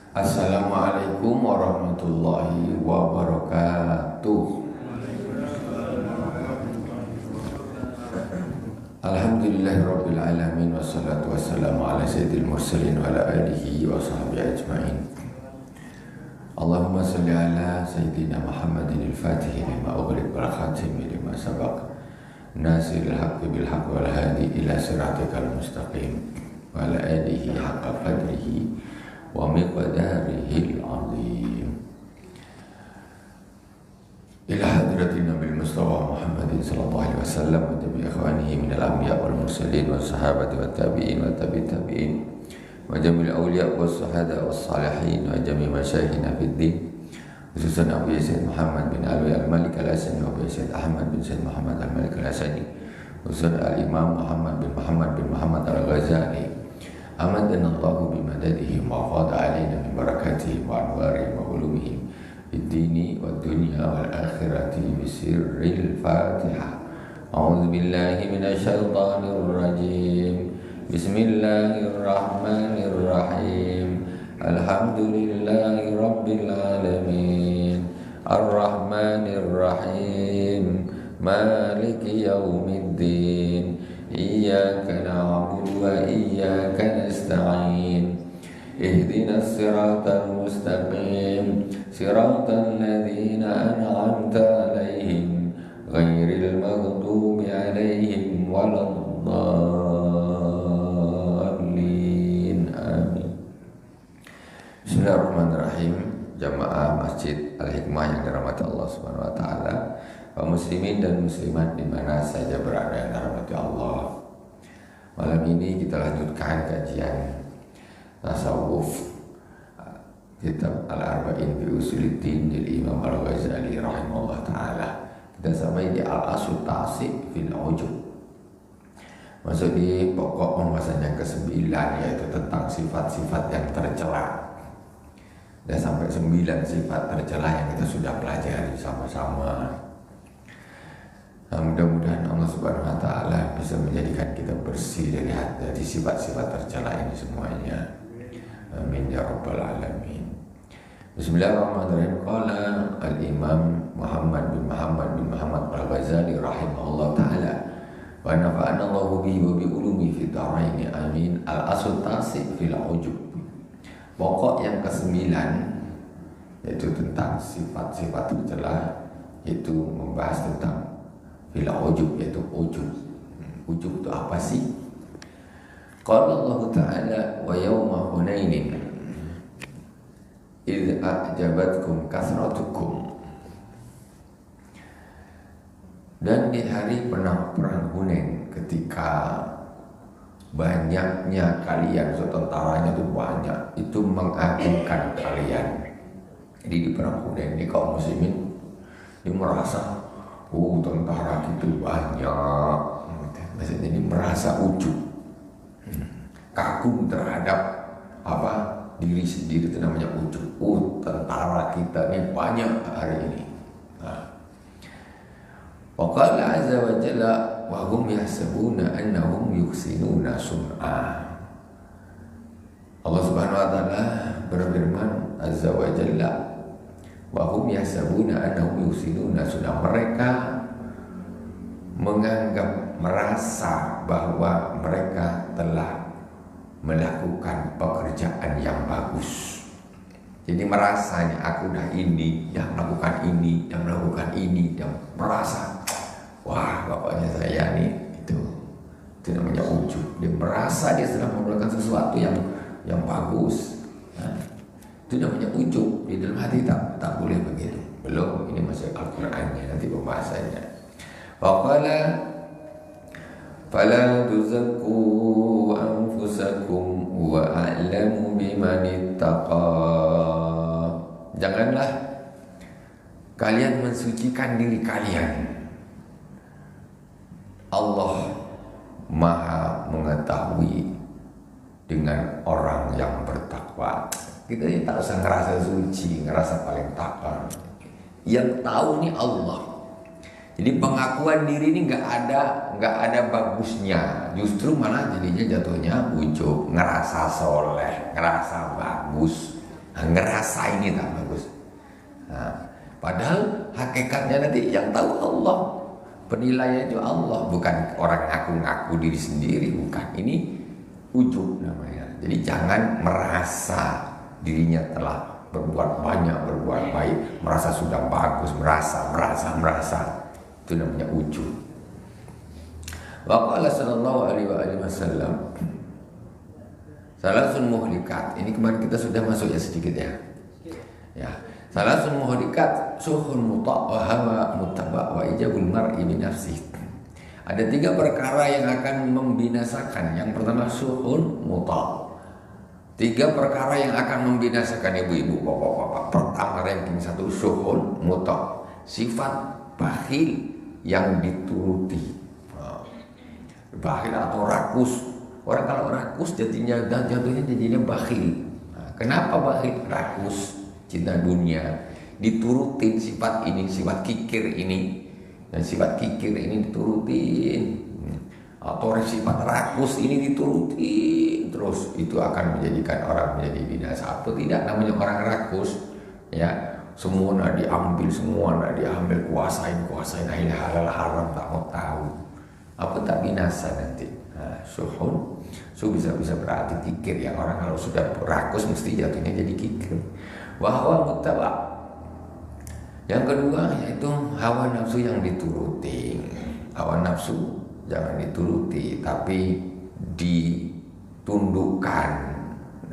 Assalamualaikum warahmatullahi wabarakatuh. Alhamdulillahirabbil alamin wassalatu wassalamu ala sayyidil mursalin wa ala alihi wa sahbihi ajmain. Allahumma shalli ala sayyidina Muhammadin al-Fatih lima ughliq wal khatim lima sabaq nasiril haqqi bil haqqi wal hadi ila siratikal mustaqim wa ala alihi haqqa qadrihi wa miqdarihil azim. Ila hadratin Nabil Mustafa Muhammadin sallallahu alaihi wasallam wa tabi ikhwanihi minal anbiya wal mursalin wa sahabati wa tabi'in wa tabi'in wa jamil awliya wa suhada wa salihin wa jami masyayikhina fid din, khususan Abu Yazid Muhammad bin Alwi al-Malik al-Hasani wa Abu Yazid Ahmad bin Sayyid Muhammad al-Malik al-Hasani, khususan al-Imam Muhammad bin Muhammad al-Ghazali amadana Allahu bimadadihi wa qada alaina min barakatihi wa anwarihi wa ulumihi fid dini wad dunya wal akhirati bisirril Fatihah. A'udzu billahi minasy syaithanir rajim. Bismillahirrahmanirrahim. Alhamdulillahi rabbil alamin. Arrahmanir rahim. Maliki yaumiddin. Iyyaka na'budu wa iyyaka nasta'in. Ihdinas siratal mustaqim. Siratal ladzina an'amta 'alaihim ghairil maghdubi 'alaihim waladdallin. Amin. Bismillahirrahmanirrahim. Jamaah Masjid Al-Hikmah yang dirahmati Allah Subhanahu wa taala, kaum muslimin dan muslimat di mana saja berada yang dirahmati Allah. Malam ini kita lanjutkan kajian tasawuf kitab Al-Arba'in fi Usuluddin dari Imam Al-Ghazali rahimahullah taala. Kita sampai di Al-Aslu Ta'sib fil Ujub. Masuk di pokok pembahasan yang ke-9, yaitu tentang sifat-sifat yang tercela. Dan sampai 9 sifat tercela yang kita sudah pelajari sama-sama. Nah, mudah-mudahan Allah Subhanahu wa taala bisa menjadikan kita bersih dari sifat-sifat tercela ini semuanya. Amin ya rabbal alamin. Bismillahirrahmanirrahim. Qala al-Imam Muhammad bin Muhammad al-Ghazali rahimahullah taala wa nafa'ana Allahu bihi wa bi ulumi fid dharain amin. Al-asl tasik fil ujub. Pokok yang ke-9 yaitu tentang sifat-sifat tercela, yaitu membahas tentang fil ujub, yaitu ujub. Ujub itu apa sih? Qala Allah Ta'ala wa yawma Hunainin idh a'jabatkum kasratukum. Dan di hari perang Hunain, ketika banyaknya kalian, tentaranya itu banyak, itu mengagumkan kalian. Jadi di perang Hunain ini kaum muslimin dia merasa tentara gitu banyak, maksudnya ini merasa ujub, kagum terhadap diri sendiri, itu namanya ujub. Tentara kita ini banyak hari ini. Wa qala azza wa jalla wa hum yahsabuna annahum yuhsinuna sun'a. Allah Subhanahu wa taala berfirman azza wa jalla wa hum yahsabuna annahum yuhsinuna sun'a. Mereka merasa bahwa mereka telah melakukan pekerjaan yang bagus. Jadi merasanya aku udah ini, yang melakukan ini, yang melakukan ini, yang merasa wah bapaknya saya nih, itu namanya ujub. Dia merasa dia sedang melakukan sesuatu yang bagus. Itu namanya ujub. Di dalam hati tak boleh begitu. Belum, ini masih Al-Qur'annya, nanti pembahasannya. Faqala fala tuzakku anfusakum wa a'lamu biman ittaqa. Janganlah kalian mensucikan diri kalian. Allah Maha mengetahui dengan orang yang bertakwa. Kita ini tak usah ngerasa suci, ngerasa paling takwa. Yang tahu nih Allah. Jadi pengakuan diri ini nggak ada bagusnya, justru malah jadinya jatuhnya ujub, ngerasa soleh, ngerasa bagus. ngerasa ini tak bagus. Nah, padahal hakikatnya nanti yang tahu Allah, penilaian itu Allah, bukan orang ngaku-ngaku diri sendiri, bukan. Ini ujub namanya. Jadi jangan merasa dirinya telah berbuat banyak, berbuat baik, merasa sudah bagus, merasa. Itu namanya ujub. Wa qala sallallahu alaihi wasallam, salasun muhlikat. Ini kemarin kita sudah masuk ya sedikit ya. Ya. Salasun muhlikat, suhun muta' wa hawa muttaba' wa ijabul mar'i bi nafsihi. Ada 3 perkara yang akan membinasakan. Yang pertama suhun muta'. 3 perkara yang akan membinasakan ibu-ibu, bapak-bapak. Pertama ranking 1 suhun muta', sifat bakhil yang dituruti. Bakhil atau rakus. Orang kalau rakus jadinya bakhil. Nah, kenapa bakhil? Rakus, cinta dunia, diturutin sifat ini, sifat kikir ini, dan sifat kikir ini diturutin, atau sifat rakus ini diturutin terus, itu akan menjadikan orang menjadi binasa. Apa tidak namanya orang rakus? Ya, semua nak diambil, kuasain, halal haram tak mau tahu. Apa tak binasa nanti? Nah, suhun, bisa berarti kikir ya. Orang kalau sudah rakus mesti jatuhnya jadi kikir. Wahwa muttaba'. Yang kedua yaitu hawa nafsu yang dituruti. Hawa nafsu jangan dituruti, tapi ditundukkan.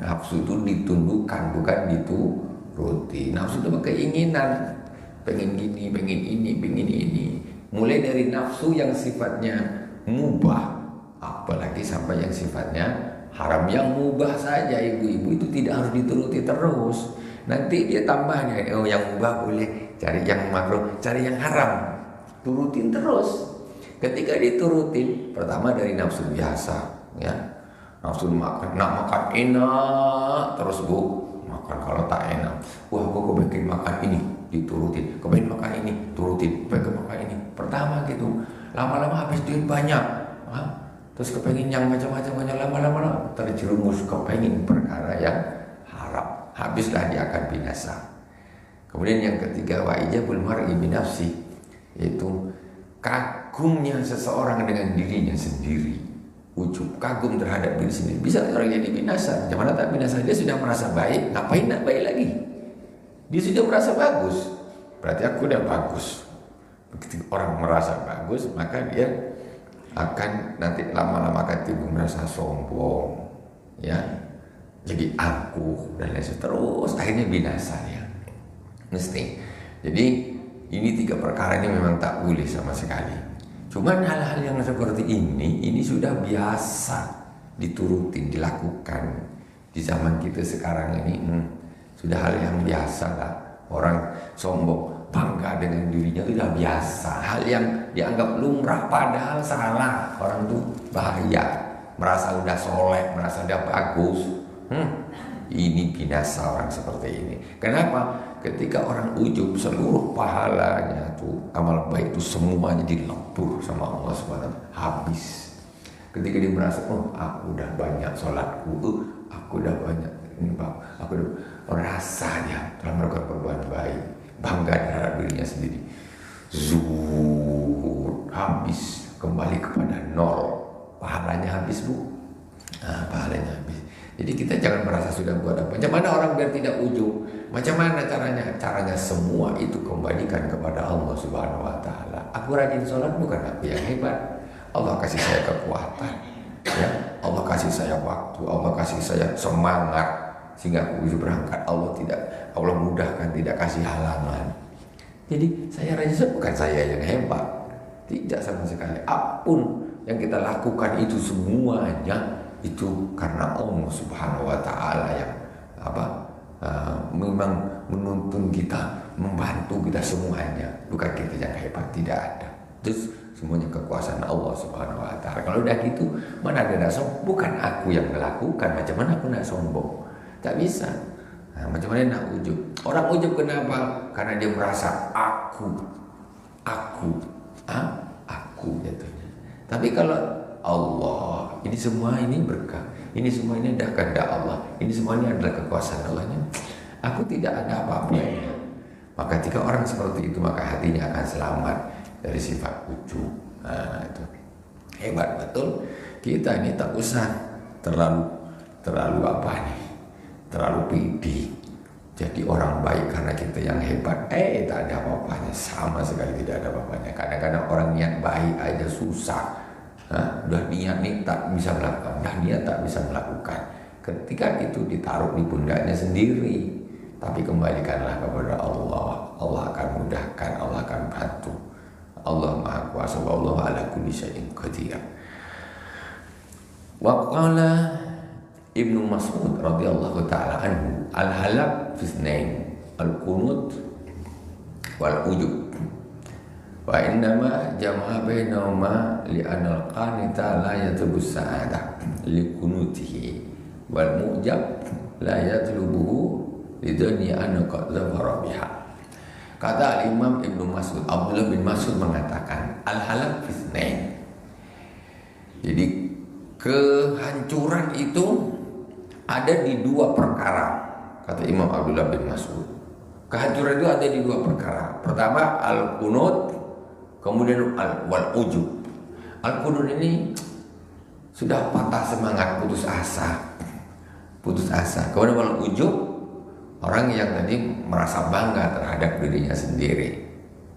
Nafsu itu ditundukkan, bukan dituruti. Nafsu itu keinginan, pengen gini, pengen ini. Mulai dari nafsu yang sifatnya mubah, apalagi sampai yang sifatnya haram. Yang mubah saja ibu-ibu itu tidak harus dituruti terus. Nanti dia tambahnya, yang mubah boleh, cari yang makruh, cari yang haram, turutin terus. Ketika diturutin, pertama dari nafsu biasa, ya, nafsu makan, nak makan enak terus bu, makan kalau tak enak, wah kok bikin makan ini, diturutin, kepengen makan ini, turutin, kepengen makan ini. Pertama gitu, lama-lama habis duit banyak, terus kepengen yang macam-macam, lama-lama terjerumus kepengen perkara yang haram. Habislah dia akan binasa. Kemudian yang ketiga, wa ijabul mar'i bi nafsi, yaitu kagumnya seseorang dengan dirinya sendiri. Ujub, kagum terhadap diri sendiri. Bisa orang jadi binasa. Macam mana tak binasa? Dia sudah merasa baik, ngapain nak baik lagi? Dia sudah merasa bagus, berarti aku udah bagus. Begitu orang merasa bagus, maka dia akan nanti lama-lama akan timbul merasa sombong, ya, jadi angkuh dan lain sebagainya, terus akhirnya binasa ya, mesti. Jadi ini 3 perkara ini memang tak boleh sama sekali. Cuman hal-hal yang seperti ini sudah biasa diturutin, dilakukan di zaman kita sekarang ini. Sudah hal yang biasa lah. Orang sombong, bangga dengan dirinya itu sudah biasa. Hal yang dianggap lumrah padahal salah. Orang itu bahaya, merasa udah soleh, merasa udah bagus. Ini binasa orang seperti ini. Kenapa? Ketika orang ujub, seluruh pahalanya tuh, amal baik itu semuanya dilebur sama Allah SWT, habis. Ketika dia merasa, oh aku udah banyak sholatku, aku udah banyak ini, aku udah merasa dia telah melakukan perbuatan baik, bangga terhadap dirinya sendiri, zuhud, habis, kembali kepada nol, pahalanya habis bu. Nah, pahalanya habis. Jadi kita jangan merasa sudah buat apa. Macam mana orang biar tidak ujub? Macam mana caranya? Caranya semua itu kembalikan kepada Allah Subhanahu Wa Taala. Aku rajin sholat bukan aku yang hebat. Allah kasih saya kekuatan, ya. Allah kasih saya waktu. Allah kasih saya semangat sehingga aku bisa berangkat. Allah mudahkan, tidak kasih halangan. Jadi saya rajin sholat bukan saya yang hebat, tidak sama sekali. Apapun yang kita lakukan itu semuanya itu karena Allah Subhanahu Wa Taala yang memang menuntun kita, membantu kita semuanya. Bukan kita yang hebat, tidak ada. Terus semuanya kekuasaan Allah Subhanahu Wa Taala. Kalau udah gitu, mana ada sombong? Bukan aku yang melakukan. Macam mana aku nak sombong? Tak bisa. Nah, macam mana nak ujub? Orang ujub kenapa? Karena dia merasa aku jatuhnya. Tapi kalau Allah, ini semua ini berkah, ini semua ini adalah kehendak Allah, ini semua ini adalah kekuasaan Allahnya. Aku tidak ada apa-apanya. Maka ketika orang seperti itu, maka hatinya akan selamat dari sifat ujub. Nah, itu hebat betul. Kita ini tak usah terlalu apa nih, terlalu pede jadi orang baik karena kita yang hebat. Tak ada apa-apanya, sama sekali tidak ada apa-apanya. Kadang-kadang orang niat baik aja susah. Udah niat nih tak bisa melakukan, udah niat tak bisa melakukan. Ketika itu ditaruh di pundaknya sendiri, tapi kembalikanlah kepada Allah. Allah akan mudahkan, Allah akan bantu. Allah Maha Kuasa, wallahu ala kulli syai'in qadir. Wa qala Ibnu Mas'ud radhiyallahu taala anhu, al-halak fisnain, al-qunut wal ujub. Wa innama jama'a bainahuma li'anna al-qanita la yatlubu sa'adah li qunutihi wal mu'jab la yatlubuhu lidani anna qad zafara biha. Kata Imam Ibnu Mas'ud, Abdullah bin Mas'ud mengatakan al-halak fisnain. Jadi kehancuran itu ada di dua perkara, kata Imam Abdullah bin Mas'ud. Kehancuran itu ada di dua perkara. Pertama al-qunut, kemudian wal-ujub. Al-qunut ini sudah patah semangat, putus asa. Kemudian wal-ujub, orang yang tadi merasa bangga terhadap dirinya sendiri.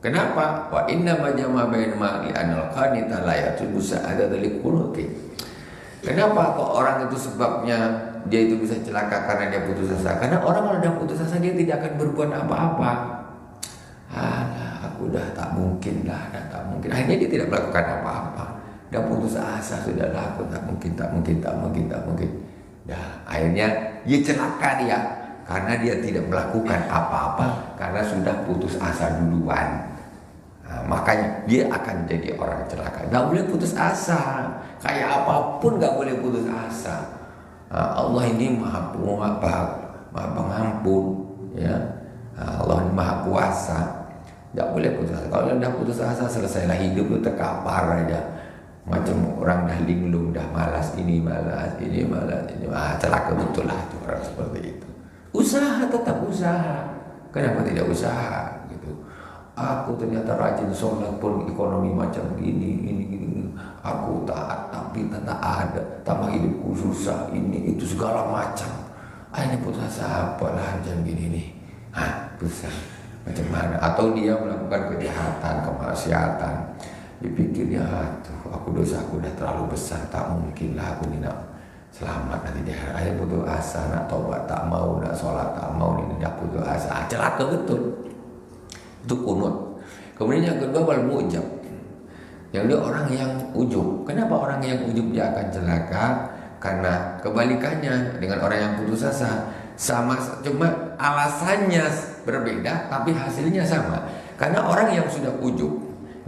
Kenapa? Wa inna ma jama bainama li anal qanita la yatubu sa'adat li qunuti. Kenapa kok orang itu sebabnya dia itu bisa celaka karena dia putus asa? Karena orang kalau dia putus asa dia tidak akan berbuat apa-apa. Aku udah tak mungkin. Akhirnya dia tidak melakukan apa-apa. Dia putus asa, sudahlah aku tak mungkin. Akhirnya dia celaka dia. Karena dia tidak melakukan apa-apa, karena sudah putus asa duluan. Makanya dia akan jadi orang celaka. Gak boleh putus asa. Kayak apapun gak boleh putus asa. Allah ini maha pengampun, ya. Allah ini maha kuasa. Gak boleh putus asa. Kalau udah putus asa, selesailah hidup lu terkapar aja. Macam orang dah linglung, dah malas ini malas. Celaka betul lah tuh orang seperti itu. Usaha, tetap usaha. Kenapa tidak usaha gitu? Aku ternyata rajin sholat pun ekonomi macam gini. Aku taat tapi tak ada, tambah hidupku susah, ini itu segala macam. Ini putus asa apalah jam gini nih. Susah. Macam mana? Atau dia melakukan kejahatan, kemaksiatan. Dipikirnya, aku dosaku udah terlalu besar, tak mungkin lah aku ini nak selamat nanti dia. Akhirnya putus asa, nak tobat tak mau, nak sholat tak mau, ini dah putus asa. Celaka betul. Itu kunut. Kemudian yang kedua wal mu'jab. Yang dia orang yang ujub. Kenapa orang yang ujub dia akan celaka? Karena kebalikannya dengan orang yang putus asa, sama, cuma alasannya berbeda tapi hasilnya sama. Karena orang yang sudah ujub,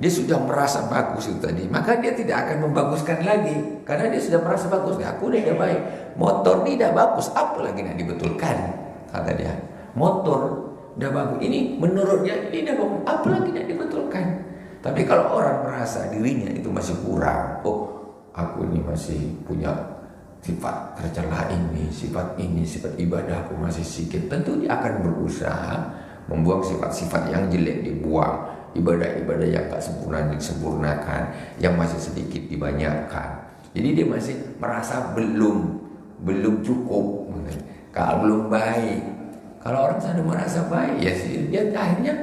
dia sudah merasa bagus itu tadi, maka dia tidak akan membaguskan lagi karena dia sudah merasa bagus. Aku udah baik, motor ini udah bagus, apa lagi nak dibetulkan? Kata dia, motor udah bagus, ini menurutnya ini udah bagus, apa lagi nak dibetulkan? Tapi kalau orang merasa dirinya itu masih kurang, aku ini masih punya sifat tercela ini, sifat ibadahku masih sedikit, tentu dia akan berusaha membuang sifat-sifat yang jelek, dibuang. Ibadah-ibadah yang tak sempurna disempurnakan, yang masih sedikit dibanyakkan. Jadi dia masih merasa belum cukup, kalau belum baik. Kalau orang sudah merasa baik, ya dia akhirnya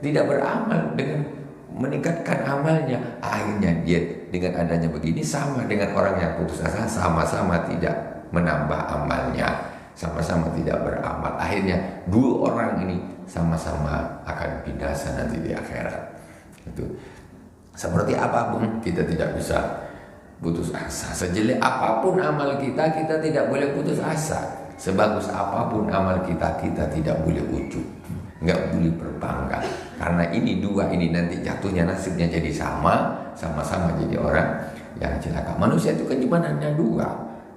tidak beramal dengan meningkatkan amalnya. Akhirnya dia dengan adanya begini sama dengan orang yang putus asa, sama-sama tidak menambah amalnya, sama-sama tidak beramal. Akhirnya dua orang ini sama-sama akan binasa nanti di akhirat. Itu seperti apapun kita tidak bisa putus asa. Sejelek apapun amal kita, kita tidak boleh putus asa. Sebagus apapun amal kita, kita tidak boleh ujub, nggak boleh berbangga. Karena ini dua ini nanti jatuhnya nasibnya jadi sama-sama jadi orang yang celaka. Manusia itu kan cuma hanya dua,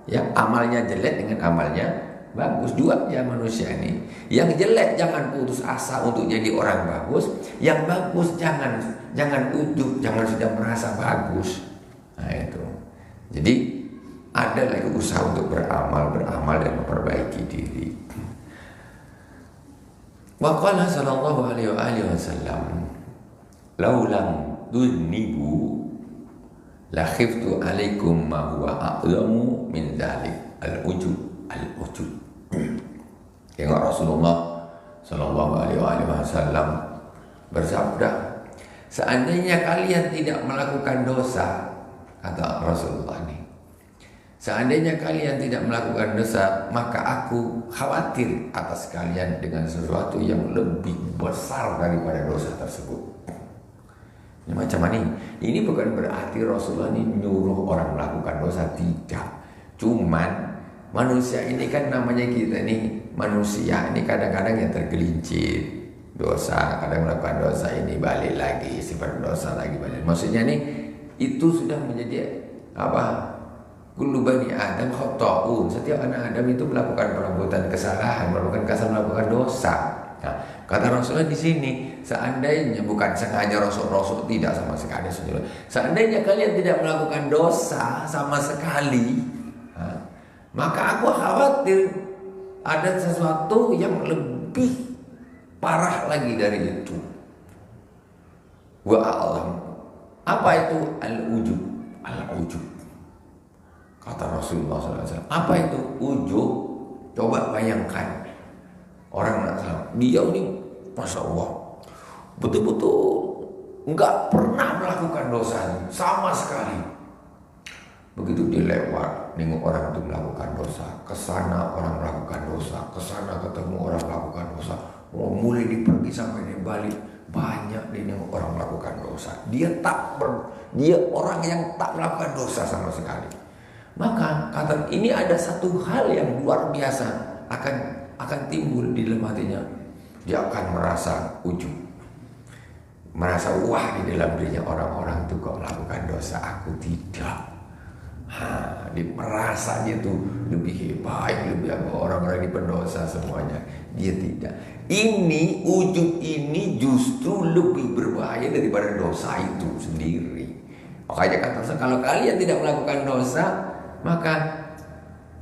ya, amalnya jelek dengan amalnya bagus, dua ya manusia ini. Yang jelek jangan putus asa untuk jadi orang bagus, yang bagus jangan ujub, jangan sudah merasa bagus. Nah itu. Jadi ada lagi usaha untuk beramal dan memperbaiki diri. Wa qala sallallahu alaihi wasallam, "Lau lam tudnibu la khiftu alaikum ma huwa a'lamu min dzalik al-ujub al-ujub." Tengok Rasulullah sallallahu alaihi wasallam bersabda, seandainya kalian tidak melakukan dosa, kata Rasulullah ini, seandainya kalian tidak melakukan dosa, maka aku khawatir atas kalian dengan sesuatu yang lebih besar daripada dosa tersebut. Ini macam mana? Ini bukan berarti Rasulullah ini nyuruh orang melakukan dosa, tidak. Cuman manusia ini kan namanya kita ini manusia ini kadang-kadang yang tergelincir dosa, kadang melakukan dosa ini balik lagi, sifat dosa lagi balik. Maksudnya nih itu sudah menjadi apa? Kullu bani Adam khata'un. Setiap anak Adam itu melakukan perbuatan kesalahan, melakukan dosa. Nah, kata Rasulullah di sini, seandainya bukan sengaja Rasul tidak sama sekali, seandainya kalian tidak melakukan dosa sama sekali, maka aku khawatir ada sesuatu yang lebih parah lagi dari itu. Wa a'lam. Apa itu al-ujub? Al-ujub. Kata Rasulullah SAW. Apa itu ujub? Coba bayangkan. Orang nak salah. Dia ini, Masya Allah, betul-betul enggak pernah melakukan dosa sama sekali. Begitu dia lewat, nengok orang itu melakukan dosa, kesana orang melakukan dosa, kesana ketemu orang melakukan dosa, mulai dipergi sampai dia balik, banyak dia nengok orang melakukan dosa. Dia orang yang tak melakukan dosa sama sekali. Maka kata ini ada satu hal yang luar biasa akan timbul di dalam hatinya. Dia akan merasa ujub, merasa wah di dalam dirinya, orang-orang itu kok melakukan dosa, aku tidak. Dia merasa dia tuh lebih hebat, lebih apa, orang-orang ini pendosa semuanya. Dia tidak. Ini ujub ini justru lebih berbahaya daripada dosa itu sendiri. Makanya kata kalau kalian tidak melakukan dosa, maka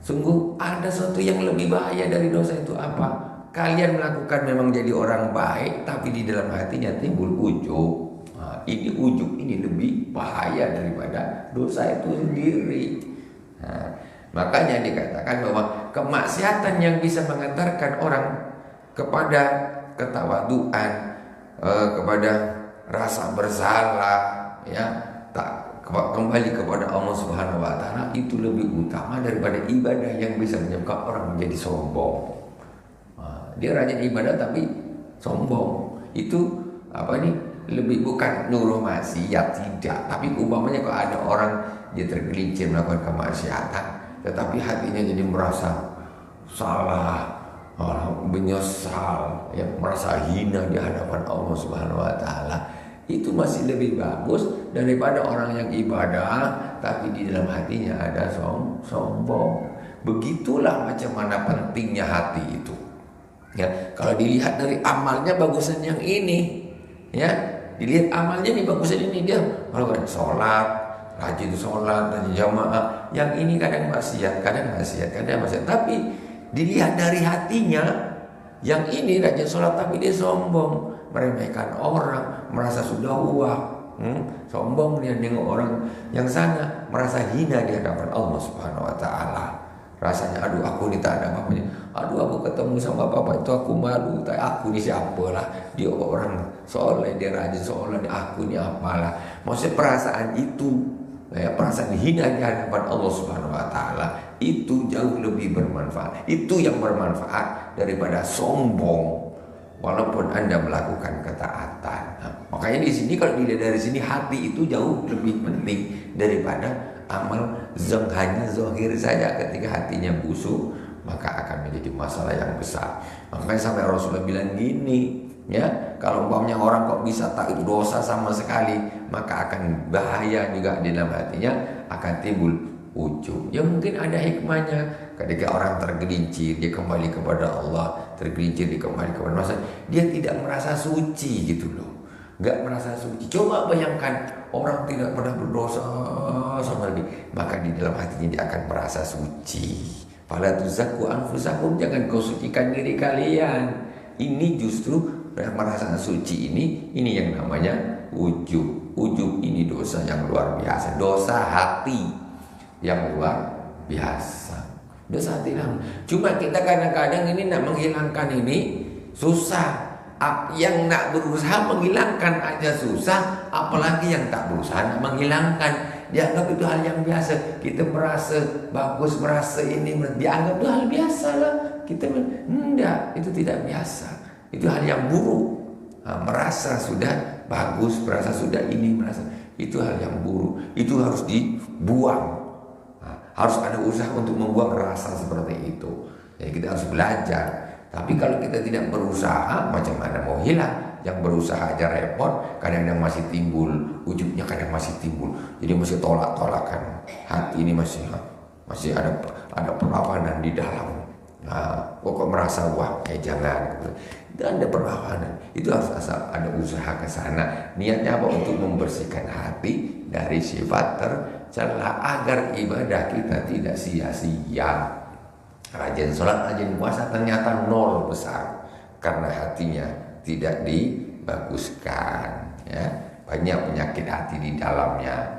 sungguh ada sesuatu yang lebih bahaya dari dosa itu. Apa? Kalian melakukan memang jadi orang baik, tapi di dalam hatinya timbul ujub. Ini ujub ini lebih bahaya daripada dosa itu sendiri. Makanya dikatakan bahwa kemaksiatan yang bisa mengantarkan orang kepada ketawaduan, kepada rasa bersalah, ya, tak kembali kepada Allah Subhanahu wa taala, itu lebih utama daripada ibadah yang bisa menyebabkan orang menjadi sombong. Dia rajin ibadah tapi sombong. Itu apa nih? Lebih bukan nyuruh maksiat, tidak. Tapi umpamanya kalau ada orang dia tergelincir melakukan kemaksiatan, tetapi hatinya jadi merasa salah, menyesal, ya, merasa hina di hadapan Allah Subhanahu wa taala. Itu masih lebih bagus daripada orang yang ibadah tapi di dalam hatinya ada sombong. Begitulah macam mana pentingnya hati itu. Ya, kalau dilihat dari amalnya bagusan yang ini, ya, dilihat amalnya nih bagusan ini, dia kalau sholat, rajin sholat, rajin jamaah. Yang ini kadang maksiat, tapi dilihat dari hatinya, yang ini rajin sholat tapi dia sombong, meremehkan orang, merasa sudah sombong dia nengok orang yang sana, merasa hina di hadapan Allah Subhanahu wa taala. Rasanya aduh aku ini tak ada apa-apanya. Aduh aku ketemu sama bapak itu aku malu. Tak aku ini siapalah. Dia orang soleh, dia rajin sholat, aku ini apalah. Maksudnya perasaan itu, ya, perasaan hina di hadapan Allah Subhanahu wa taala itu jauh lebih bermanfaat. Itu yang bermanfaat daripada sombong walaupun Anda melakukan ketaatan. Makanya di sini kalau dilihat dari sini, hati itu jauh lebih penting daripada amal. Hanya zahir saja. Ketika hatinya busuk, maka akan menjadi masalah yang besar. Makanya sampai Rasulullah bilang gini, ya, kalau umpamanya orang kok bisa tak itu dosa sama sekali, maka akan bahaya juga di dalam hatinya, akan timbul ujub. Ya mungkin ada hikmahnya. Ketika orang tergelincir, dia kembali kepada Allah, tergelincir dia kembali kepada masa, dia tidak merasa suci gitu loh. Enggak merasa suci. Coba bayangkan orang tidak pernah berdosa sama lagi, maka di dalam hatinya dia akan merasa suci. Fala tuzakku anfusakum, jangan kau sucikan diri kalian. Ini justru merasa suci ini yang namanya ujub. Ujub ini dosa yang luar biasa, dosa hati yang luar biasa. Dosa hati lah. Cuma kita kadang-kadang ini nak menghilangkan ini susah. Yang nak berusaha menghilangkan aja susah, apalagi yang tak berusaha nak menghilangkan. Dianggap itu hal yang biasa. Kita merasa bagus, merasa ini, dianggap itu hal biasa lah. Kita enggak, itu tidak biasa. Itu hal yang buruk. Merasa sudah bagus, merasa sudah ini, merasa itu hal yang buruk. Itu harus dibuang. Harus ada usaha untuk membuang rasa seperti itu. Jadi kita harus belajar. Tapi kalau kita tidak berusaha, macam mana mau hilang? Yang berusaha aja repot, kadang-kadang masih timbul, ujubnya kadang masih timbul. Jadi masih tolak-tolakan. Hati ini masih ada perlawanan di dalam. Pokok merasa wah, jangan. Dan ada perlawanan. Itu harus asal ada usaha ke sana. Niatnya apa? Untuk membersihkan hati dari sifat tercela agar ibadah kita tidak sia-sia. Rajin sholat, rajin puasa ternyata nol besar karena hatinya tidak dibaguskan, ya. Banyak penyakit hati di dalamnya,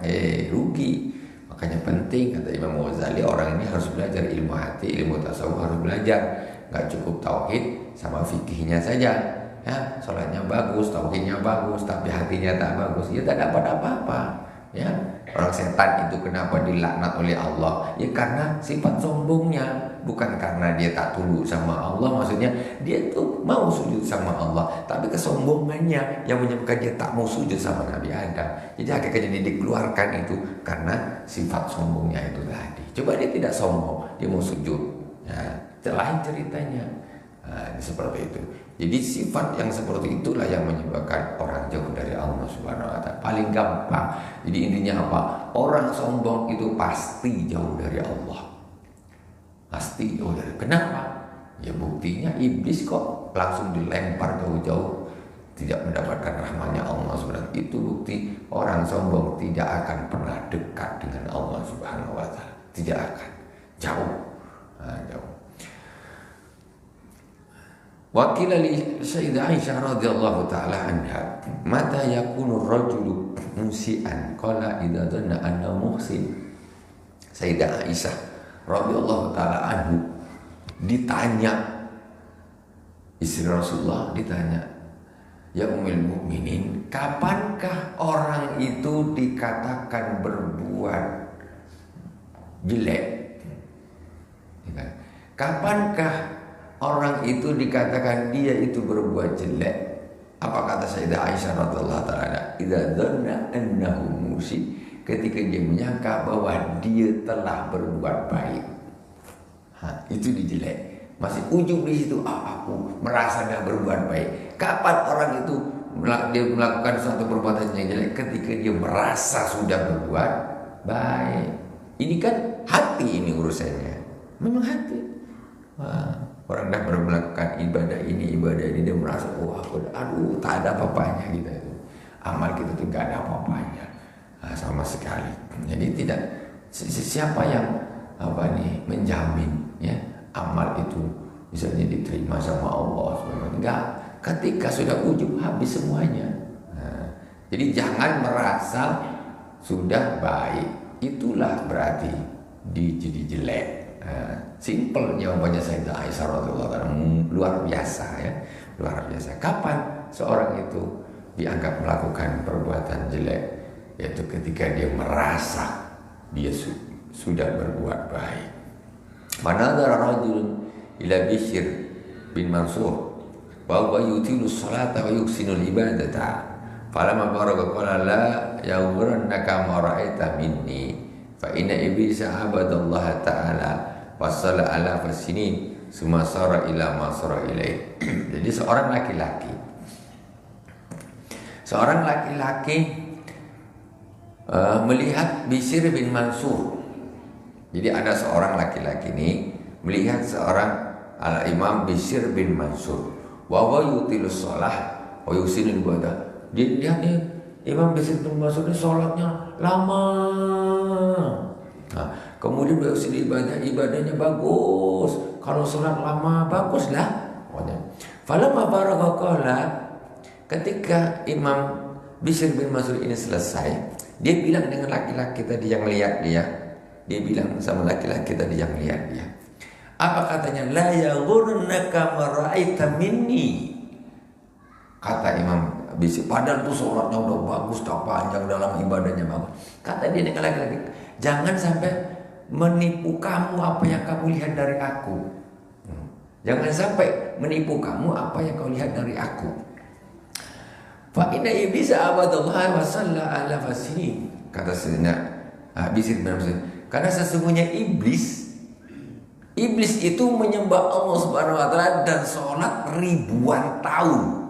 rugi. Makanya penting kata Imam Ghazali, orang ini harus belajar ilmu hati, ilmu tasawuf harus belajar. Gak cukup tauhid sama fikihnya saja, ya. Sholatnya bagus, tauhidnya bagus, tapi hatinya tak bagus, ya tak dapat apa-apa, ya. Orang setan itu kenapa dilaknat oleh Allah? Ya karena sifat sombongnya, bukan karena dia tak tunduk sama Allah. Maksudnya dia tuh mau sujud sama Allah, tapi kesombongannya yang menyebabkan dia tak mau sujud sama Nabi Adam. Jadi akhirnya dikeluarkan itu karena sifat sombongnya itu tadi. Coba dia tidak sombong, dia mau sujud, ya, lain ceritanya. Seperti itu. Jadi sifat yang seperti itulah yang menyebabkan orang jauh dari Allah Subhanahu wa taala. Paling gampang. Jadi intinya apa? Orang sombong itu pasti jauh dari Allah. Pasti jauh dari. Kenapa? Ya buktinya iblis kok langsung dilempar jauh-jauh, tidak mendapatkan rahmatnya Allah Subhanahu wa taala. Itu bukti orang sombong tidak akan pernah dekat dengan Allah Subhanahu wa taala. Tidak akan. Jauh. Jauh. Wakila li Sayyidah Aisyah radhiyallahu taala anha, mata yakunu rajulu musian qala idza dhanna anna muhsin. Sayyidah Aisyah radhiyallahu taala anhu ditanya, istri Rasulullah ditanya, ya Ummul Mukminin, kapankah orang itu dikatakan berbuat jelek? Kapankah orang itu dikatakan dia itu berbuat jelek? Apa kata Sayyidah Aisyah radhiyallahu taala? Idza dhanna annahu musi, ketika dia menyangka bahwa dia telah berbuat baik. Itu dijelek. Masih ujung di situ, aku merasa dah berbuat baik. Kapan orang itu dia melakukan suatu perbuatan yang jelek? Ketika dia merasa sudah berbuat baik. Ini kan hati ini urusannya. Memang hati. Orang dah melakukan ibadah ini dia merasa aduh tak ada apa-apanya gitu. Amal kita tuh gak ada apa-apanya sama sekali. Jadi tidak siapa yang menjamin ya amal itu misalnya diterima sama Allah SWT. Enggak, ketika sudah ujub habis semuanya. Jadi jangan merasa sudah baik, itulah berarti jadi jelek. Simple jawabannya Sayyidah Aisyah radhiyallahu anha, luar biasa ya, luar biasa. Kapan seorang itu dianggap melakukan perbuatan jelek? Yaitu ketika dia merasa dia sudah berbuat baik. Manadara rajulun ila Bishr bin Mansur wa huwa yutilu sholata wa yuhsinul ibadata falamma faraga qala la yaghrannaka ma ra'aita minni fa inna iblisa abadallaha ta'ala wasala ala fasinin sumasara ila masara ilaih. Jadi seorang laki-laki melihat Bishr bin Mansur. Jadi ada seorang laki-laki ini melihat seorang Imam Bishr bin Mansur wa huwa yutilu shalah wa yusinul ibadah. Dia lihat nih Imam Bishr bin Mansur ini sholatnya lama. Kemudian beliau sendiri ibadahnya bagus. Kalau sholat lama baguslah. Falamma faragha qala, ketika Imam Bishr bin Mansur ini selesai, dia bilang dengan laki-laki tadi yang lihat dia. Dia bilang sama laki-laki tadi yang lihat dia. Apa katanya? La yaghurrannaka ma ra'aita minni. Kata Imam Bishr, padahal tuh sholatnya udah bagus, tak panjang, dalam ibadahnya bagus. Kata dia dengan laki-laki, jangan sampai menipu kamu apa yang kamu lihat dari aku. Jangan sampai menipu kamu apa yang kau lihat dari aku. Fa inna iblisa abadallah wa salla ala fasini. Kata Sayyidina Bishr bin Mansur, karena sesungguhnya iblis itu menyembah Allah Subhanahu wa taala dan sholat ribuan tahun.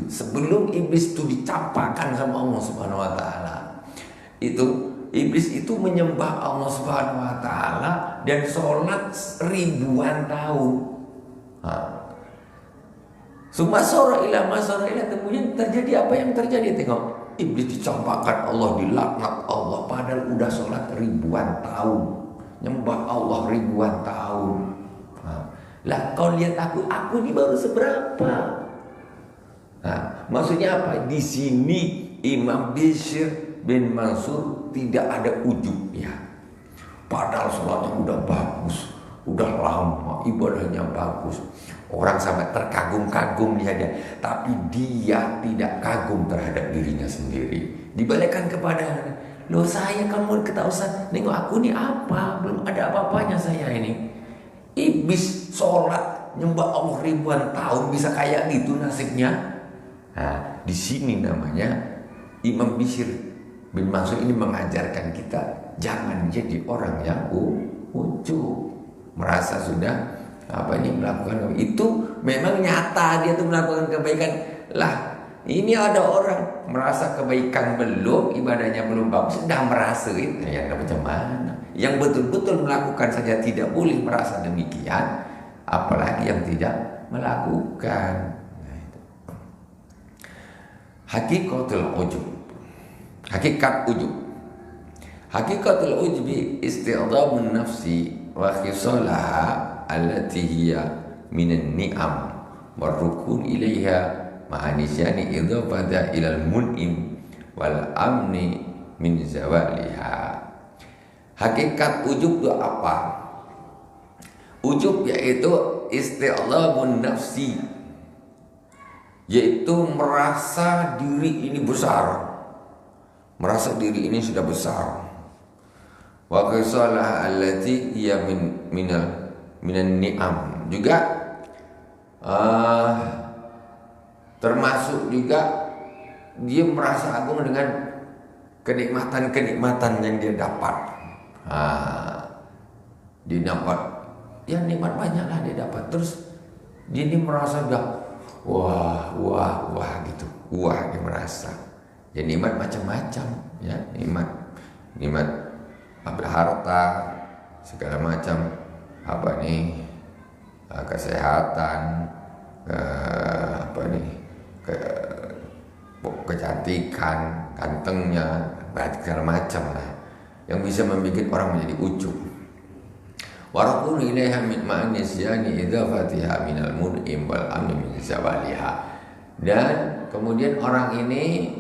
Sebelum iblis itu dicampakkan sama Allah Subhanahu wa taala, itu iblis itu menyembah Allah Subhanahu wa taala dan sholat ribuan tahun. Sumasora ila masora ila, kemudian terjadi apa yang terjadi? Tengok, iblis dicampakkan Allah, dilaknat Allah, padahal udah sholat ribuan tahun, nyembah Allah ribuan tahun. Lah kau lihat aku ini baru seberapa? Maksudnya apa? Di sini Imam Bishr bin Mansur tidak ada ujubnya. Padahal sholatnya udah bagus, udah lama, ibadahnya bagus. Orang sampai terkagum-kagum lihat dia, tapi dia tidak kagum terhadap dirinya sendiri. Dibalikkan kepada, loh saya, kamu kata Ustaz, nengok aku nih apa? Belum ada apa-apanya saya ini. Iblis sholat nyembah Allah ribuan tahun bisa kayak gitu nasibnya. Di sini namanya Imam Bishr bin Mansur ini mengajarkan kita jangan jadi orang yang ujub, merasa sudah melakukan itu. Memang nyata dia tuh melakukan kebaikan. Lah ini ada orang merasa kebaikan belum, ibadahnya belum bagus, sudah merasa itu yang macam mana? Yang betul-betul melakukan saja tidak boleh merasa demikian, apalagi yang tidak melakukan. Hakikatul ujub, hakikat ujub. Hakikatul ujubi isti'dhamun nafsi wa khisalaha allati hiya minan ni'am warrukun ilaiha ma'anisyani idhafata ilal mun'im wal amni min zawaliha. Hakikat ujub itu apa? Ujub yaitu isti'dhamun nafsi, yaitu merasa diri ini besar, merasa diri ini sudah besar. Wa qisalah allati hiya minan ni'am, juga termasuk juga dia merasa agung dengan kenikmatan-kenikmatan yang dia dapat. Dia dapat ya nikmat banyak lah dia dapat. Terus dia ini merasa udah wah gitu. Wah, dia merasa. Ya nikmat macam-macam, ya nikmat harta segala macam, kesehatan, kecantikan, gantengnya, segala macam lah yang bisa membuat orang menjadi ujub. Warakun ilaiha min ma'anisyani idhafatiha minal mun'im wal amni min zawaliha. Dan kemudian orang ini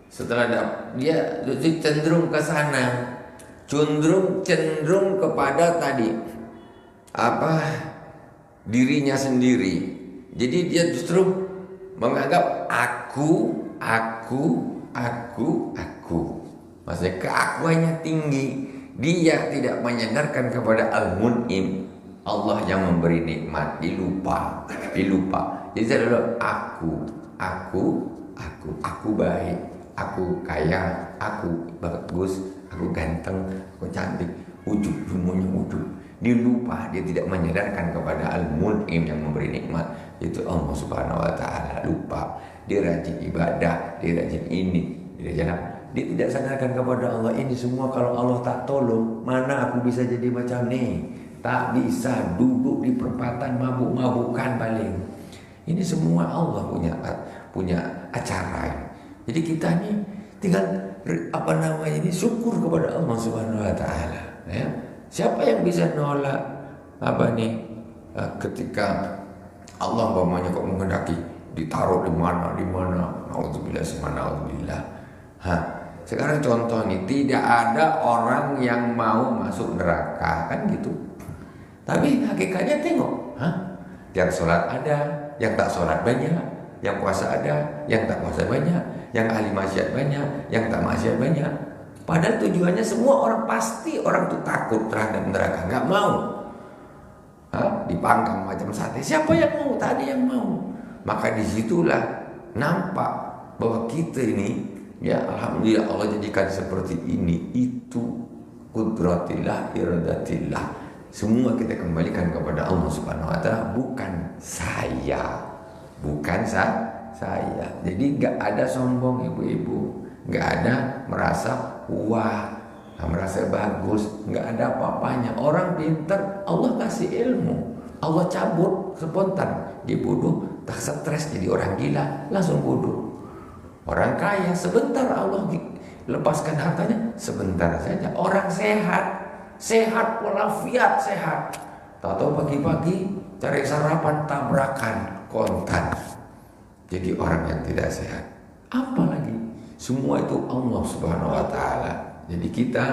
setelah dia cenderung ke sana, cenderung kepada tadi dirinya sendiri. Jadi dia justru menganggap aku. Maksudnya keakuannya tinggi. Dia tidak menyandarkan kepada Al-Mun'im, Allah yang memberi nikmat. Dilupa. Jadi saya dulu aku baik, aku kaya, aku bagus, aku ganteng, aku cantik. Ujub, semuanya ujub. Dia lupa, dia tidak menyadarkan kepada Al-Mun'im yang memberi nikmat, itu Allah Subhanahu wa taala. Lupa. Dia rajin ibadah, dia rajin ini, dia tidak sadarkan kepada Allah. Ini semua kalau Allah tak tolong, mana aku bisa jadi macam ni? Tak bisa, duduk di perempatan mabuk-mabukan paling. Ini semua Allah punya acara. Jadi kita ni tinggal syukur kepada Allah Subhanahu wa taala, ya. Siapa yang bisa nolak ketika Allah umpamanya kok menghendaki ditaruh di mana, naudzubillah subhanallah. Sekarang contoh nih, tidak ada orang yang mau masuk neraka kan gitu. Tapi hakikatnya tengok, yang sholat ada, yang tak sholat banyak, yang puasa ada, yang tak puasa banyak, yang ahli maksiat banyak, yang tak maksiat banyak. Padahal tujuannya semua orang pasti orang tuh takut terhadap neraka, nggak mau. Dipanggang macam sate. Siapa yang mau? Tadi yang mau. Maka disitulah nampak bahwa kita ini, ya alhamdulillah Allah jadikan seperti ini. Itu kudratillah, iradatillah. Semua kita kembalikan kepada Allah Subhanahu wa taala, bukan saya. Bukan saya. Jadi enggak ada sombong ibu-ibu, enggak ada merasa wah, merasa bagus, enggak ada apa-apanya. Orang pintar Allah kasih ilmu, Allah cabut spontan, dia bodoh, tak stres jadi orang gila, langsung bodoh. Orang kaya sebentar Allah lepaskan hartanya, sebentar saja. Orang sehat walafiat sehat. Tahu pagi-pagi cari sarapan tabrakan kontan. Jadi orang yang tidak sehat. Apalagi semua itu Allah Subhanahu wa taala. Jadi kita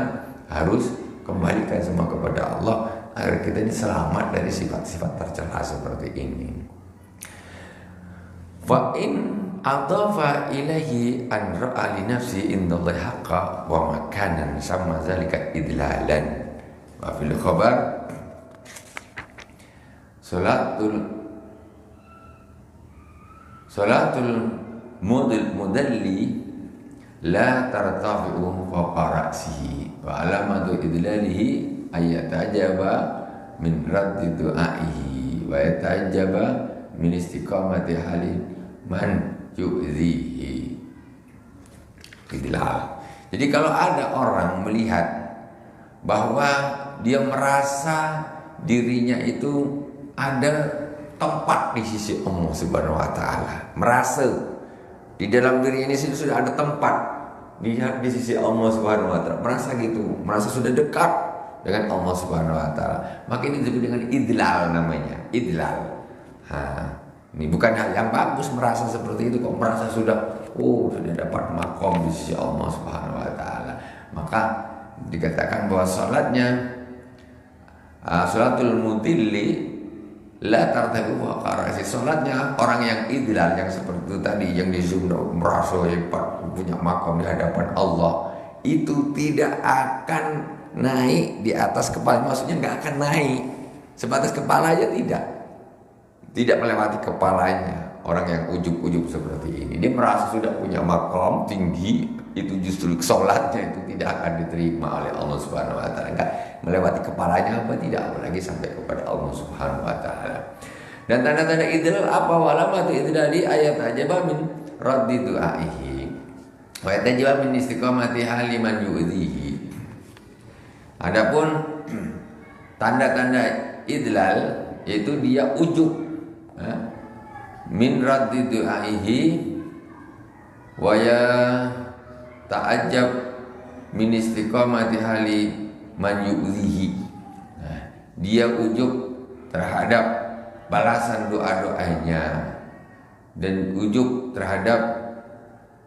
harus kembalikan semua kepada Allah agar kita ini selamat dari sifat-sifat tercela seperti ini. Fa in adafa ilaihi an ra'a li nafsi indallahi haqqa wa makanan sama zalika idlalan. Wa fil khabar Salatul mudalli la tartafi'u fawqa ra'sihi wa alamatu idlalihi ayatajaba min raddi du'aihi wa yatajaba min istiqamati hali man yu'zihi. Idlal. Jadi kalau ada orang melihat bahwa dia merasa dirinya itu ada tempat di sisi Allah Subhanahu wa taala, merasa di dalam diri ini sudah ada tempat di sisi Allah Subhanahu wa taala, merasa gitu, merasa sudah dekat dengan Allah Subhanahu wa taala, maka ini disebut dengan idlal namanya, idlal. Ini bukan hal yang bagus merasa seperti itu, kok merasa sudah dapat makom di sisi Allah Subhanahu wa taala. Maka dikatakan bahwa salatul mudilli la tartabu wa qarasi, salatnya orang yang idlal, yang seperti itu tadi, yang dizumno merasa hebat punya makam di hadapan Allah, itu tidak akan naik di atas kepala. Maksudnya nggak akan naik sebatas kepala aja, tidak melewati kepalanya. Orang yang ujub-ujub seperti ini, dia merasa sudah punya makam tinggi, itu justru sholatnya itu tidak akan diterima oleh Allah Subhanahu wa taala. Enggak melewati kepalanya apa, tidak, apalagi sampai kepada Allah Subhanahu wa taala. Dan tanda-tanda idlal apa? Walamatu idlali ayat ajaba min raddi du'aihi wa yatajaba min istiqamati haliman yu'dhihi. Adapun tanda-tanda idlal yaitu dia ujub, min raddi du'aihi wa ya ta'ajjab min istiqamati hali man yu'dhihi. Dia ujub terhadap balasan doa-doanya dan ujub terhadap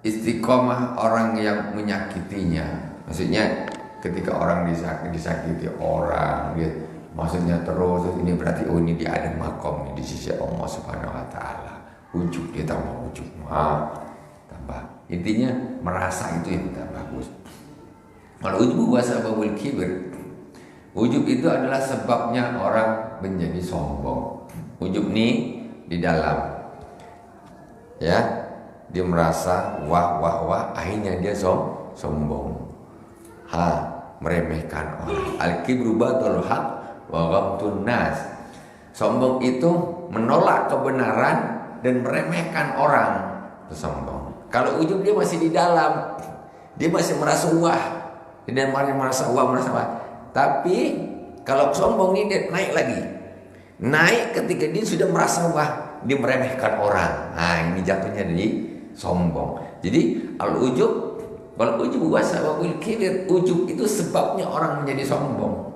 istiqomah orang yang menyakitinya. Maksudnya ketika orang disakiti orang, dia maksudnya terus ini berarti ini dia ada makom di sisi Allah Subhanahu wa taala. Ujub, dia tambah ujub, tambah. Intinya merasa itu yang tidak bagus. Kalau ujub bahasa babul kibir, ujub itu adalah sebabnya orang menjadi sombong. Ujub nih di dalam, ya, dia merasa wah, akhirnya dia sombong, meremehkan orang. Al-kibru batul haq wa ghamtun nas. Sombong itu menolak kebenaran dan meremehkan orang. Itu sombong. Kalau ujub dia masih di dalam, dia masih merasa wah, dan merasa wah. Tapi kalau sombong ini dia naik lagi. Naik ketika dia sudah merasa wah, dia meremehkan orang. Ini jatuhnya dari sombong. Jadi al-ujub, kalau ujub bahasa babul kibir, ujub itu sebabnya orang menjadi sombong.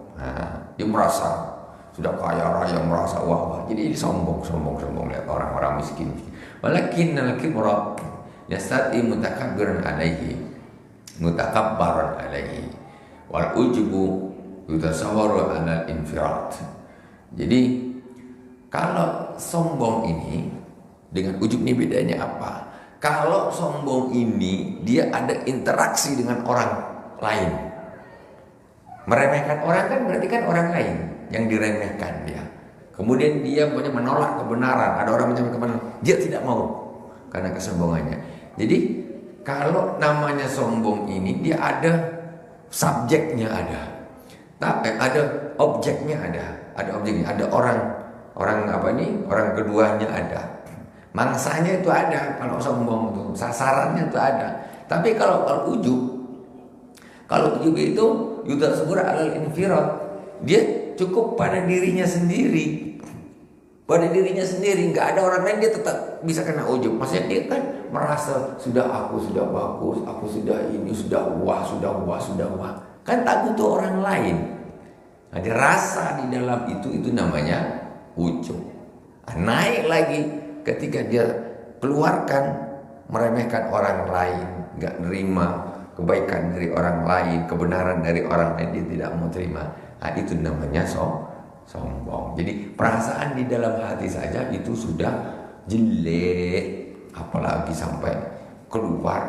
Dia merasa sudah kaya raya, merasa wah. Jadi sombong lihat orang miskin. Walakinnal kibra yastati mutakabbiran alaihi wal ujubu yutasawwaru alal infirat. Jadi kalau sombong ini dengan ujub ini bedanya apa? Kalau sombong ini dia ada interaksi dengan orang lain. Meremehkan orang kan berarti kan orang lain yang diremehkan dia. Kemudian dia menolak kebenaran. Ada orang menyampaikan kebenaran, dia tidak mau karena kesombongannya. Jadi kalau namanya sombong ini dia ada subjeknya ada objeknya ada objeknya, ada orang orang keduanya ada. Mangsanya itu ada kalau sombong itu, sasarannya itu ada. Tapi kalau ujub itu yuda subur alal infirat, dia cukup pada dirinya sendiri. Pada dirinya sendiri, nggak ada orang lain, dia tetap bisa kena ujub. Maksudnya dia kan merasa aku sudah bagus, aku sudah ini, sudah wah. Kan tak butuh orang lain. Ada rasa di dalam itu namanya ujub. Naik lagi ketika dia keluarkan meremehkan orang lain, nggak nerima kebaikan dari orang lain, kebenaran dari orang lain, dia tidak mau terima. Nah, itu namanya sombong. Jadi perasaan di dalam hati saja itu sudah jelek, apalagi sampai keluar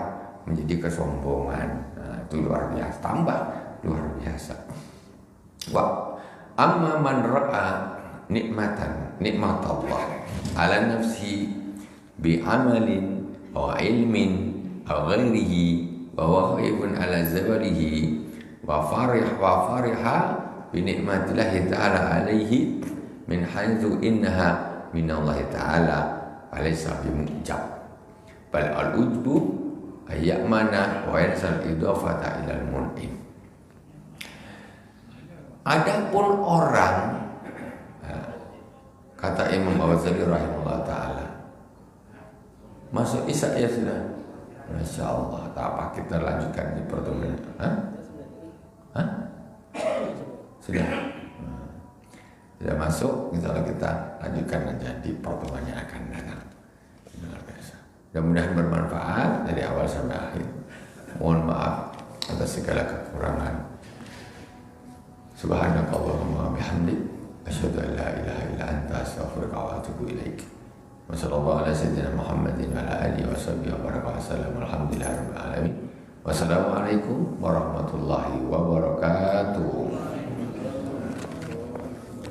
menjadi kesombongan. Nah, itu luar biasa, tambah luar biasa. Wa amma man ra'a nikmat Allah ala nafsi bi amalin aw ilmin aw ghairihi wa huwa khaifun ala zawalihi wa fariha bi nikmatillahi ta'ala alaihi min haitsu innaha min Allah ta'ala alaysa bi mujab bal al ujbu ayyamana wa yansal idafata ila al mun'im. Adapun orang, kata Imam Al-Ghazali rahimahullah ta'ala, masuk Isya ya sudah. Masya Allah, tak apa kita lanjutkan di pertemuan. Sudah. Sudah masuk, insya Allah kita lanjutkan aja di pertemuan yang akan datang. Luar biasa. Mudah-mudahan bermanfaat dari awal sampai akhir. Mohon maaf atas segala kekurangan. Subhanakallahumma bihamdik asyhadu an la ilaha illa anta astaghfiruka wa atubu ilaik. Wa sallallahu ala sayyidina Muhammadin wa ala alihi washabbihi wa baraka wasallam. Alhamdulillahirabbil alamin. Wassalamualaikum warahmatullahi wabarakatuh.